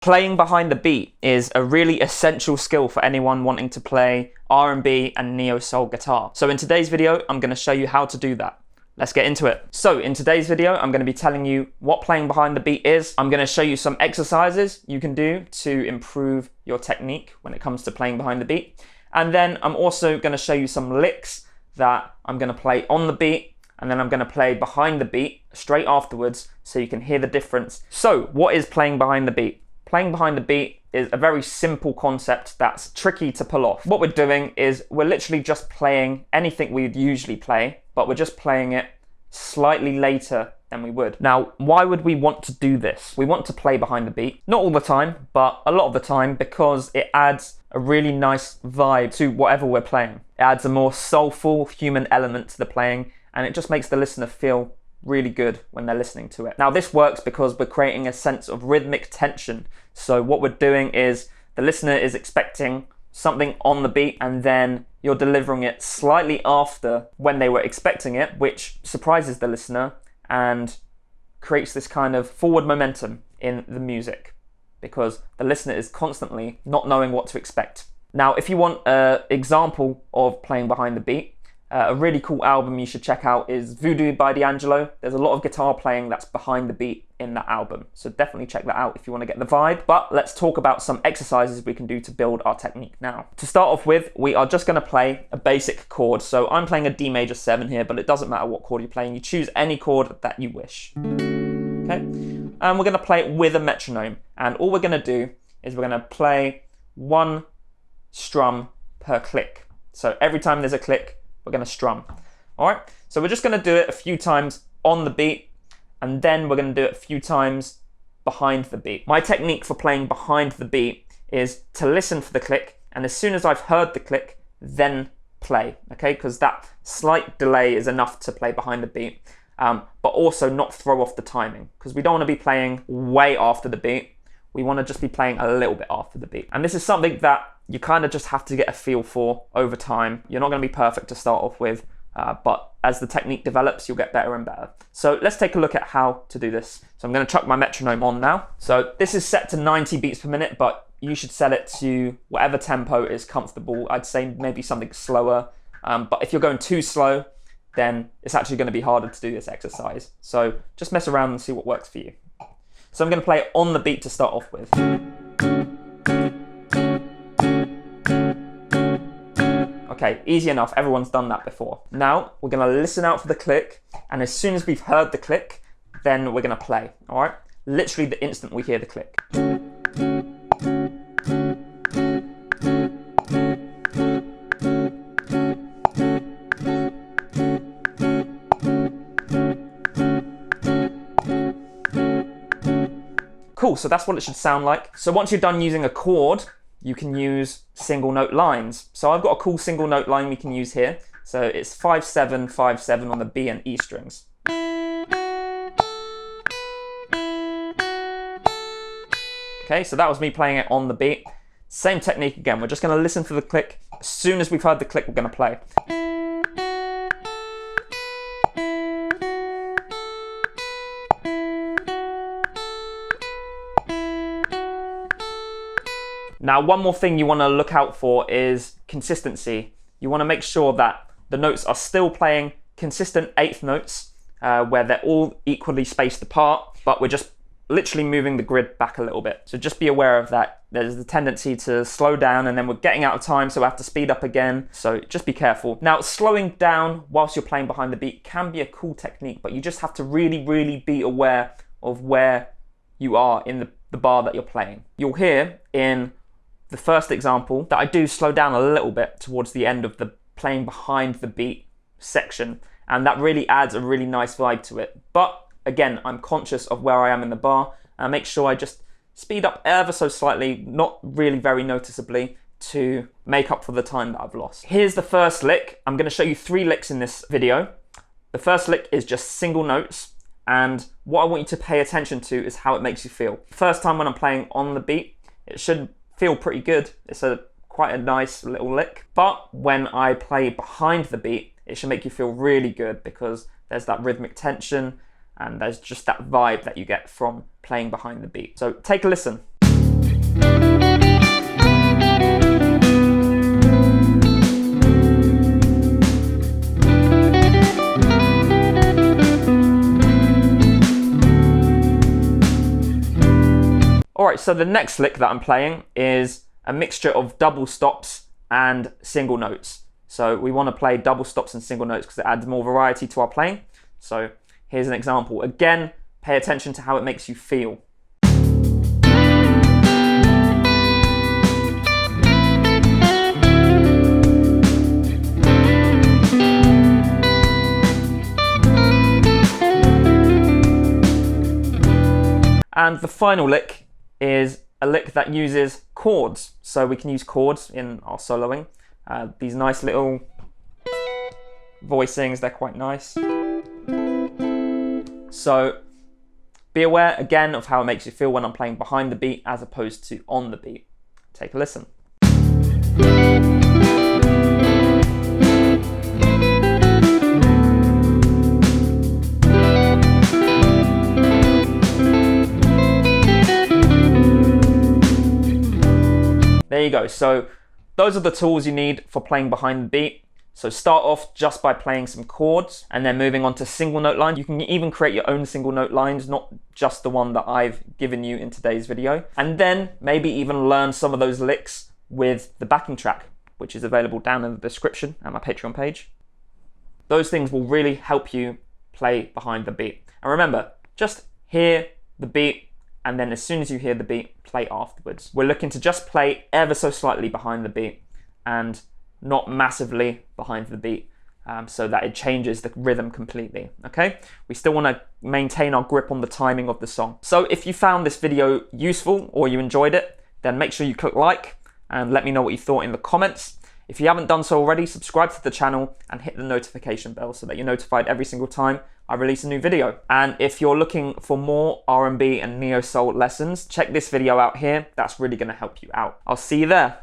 Playing behind the beat is a really essential skill for anyone wanting to play R&B and neo-soul guitar. So in today's video, I'm going to show you how to do that. Let's get into it. So in today's video, I'm going to be telling you what playing behind the beat is. I'm going to show you some exercises you can do to improve your technique when it comes to playing behind the beat. And then I'm also going to show you some licks that I'm going to play on the beat, and then I'm going to play behind the beat straight afterwards so you can hear the difference. So what is playing behind the beat? Playing behind the beat is a very simple concept that's tricky to pull off. What we're doing is we're literally just playing anything we'd usually play, but we're just playing it slightly later than we would. Now, why would we want to do this? We want to play behind the beat. Not all the time, but a lot of the time, because it adds a really nice vibe to whatever we're playing. It adds a more soulful human element to the playing, and it just makes the listener feel really good when they're listening to it. Now this works because we're creating a sense of rhythmic tension. So what we're doing is the listener is expecting something on the beat, and then you're delivering it slightly after when they were expecting it, which surprises the listener and creates this kind of forward momentum in the music because the listener is constantly not knowing what to expect. Now, if you want an example of playing behind the beat, a really cool album you should check out is Voodoo by D'Angelo. There's a lot of guitar playing that's behind the beat in that album, so definitely check that out if you want to get the vibe. But let's talk about some exercises we can do to build our technique now. To start off with, we are just going to play a basic chord. So I'm playing a D major 7 here, but it doesn't matter what chord you're playing. You choose any chord that you wish. Okay, and we're going to play it with a metronome. And all we're going to do is we're going to play one strum per click. So every time there's a click, we're going to strum. All right, so we're just going to do it a few times on the beat, and then we're going to do it a few times behind the beat. My technique for playing behind the beat is to listen for the click, and as soon as I've heard the click, then play, okay? Because that slight delay is enough to play behind the beat, but also not throw off the timing, because we don't want to be playing way after the beat. We want to just be playing a little bit after the beat. And this is something that you kind of just have to get a feel for over time. You're not going to be perfect to start off with, but as the technique develops, you'll get better and better. So let's take a look at how to do this. So I'm going to chuck my metronome on now. So this is set to 90 beats per minute, but you should set it to whatever tempo is comfortable. I'd say maybe something slower, but if you're going too slow, then it's actually going to be harder to do this exercise. So just mess around and see what works for you. So I'm going to play it on the beat to start off with. Okay, easy enough, everyone's done that before. Now, we're going to listen out for the click, and as soon as we've heard the click, then we're going to play, all right? Literally the instant we hear the click. Cool, so that's what it should sound like. So once you're done using a chord, you can use single note lines. So I've got a cool single note line we can use here. So it's 5-7, 5-7 on the B and E strings. Okay, so that was me playing it on the beat. Same technique again, we're just gonna listen for the click. As soon as we've heard the click, we're gonna play. Now, one more thing you want to look out for is consistency. You want to make sure that the notes are still playing consistent eighth notes where they're all equally spaced apart, but we're just literally moving the grid back a little bit. So just be aware of that. There's the tendency to slow down, and then we're getting out of time, so we have to speed up again. So just be careful. Now, slowing down whilst you're playing behind the beat can be a cool technique, but you just have to really, really be aware of where you are in the bar that you're playing. You'll hear in the first example that I do slow down a little bit towards the end of the playing behind the beat section, and that really adds a really nice vibe to it. But again, I'm conscious of where I am in the bar, and I make sure I just speed up ever so slightly, not really very noticeably, to make up for the time that I've lost. Here's the first lick. I'm going to show you 3 licks in this video. The first lick is just single notes, and what I want you to pay attention to is how it makes you feel. First time when I'm playing on the beat, it should feel pretty good. It's quite a nice little lick. But when I play behind the beat, it should make you feel really good because there's that rhythmic tension and there's just that vibe that you get from playing behind the beat. So take a listen. All right, so the next lick that I'm playing is a mixture of double stops and single notes. So we want to play double stops and single notes because it adds more variety to our playing. So here's an example. Again, pay attention to how it makes you feel. And the final lick is a lick that uses chords. So we can use chords in our soloing. These nice little voicings, they're quite nice. So be aware again of how it makes you feel when I'm playing behind the beat as opposed to on the beat. Take a listen. There you go. So those are the tools you need for playing behind the beat. So start off just by playing some chords and then moving on to single note lines. You can even create your own single note lines, not just the one that I've given you in today's video. And then maybe even learn some of those licks with the backing track, which is available down in the description at my Patreon page. Those things will really help you play behind the beat. And remember, just hear the beat, and then as soon as you hear the beat, play afterwards. We're looking to just play ever so slightly behind the beat and not massively behind the beat so that it changes the rhythm completely, okay? We still want to maintain our grip on the timing of the song. So if you found this video useful or you enjoyed it, then make sure you click like and let me know what you thought in the comments. If you haven't done so already, subscribe to the channel and hit the notification bell so that you're notified every single time I release a new video. And if you're looking for more R&B and neo soul lessons, check this video out here. That's really going to help you out. I'll see you there.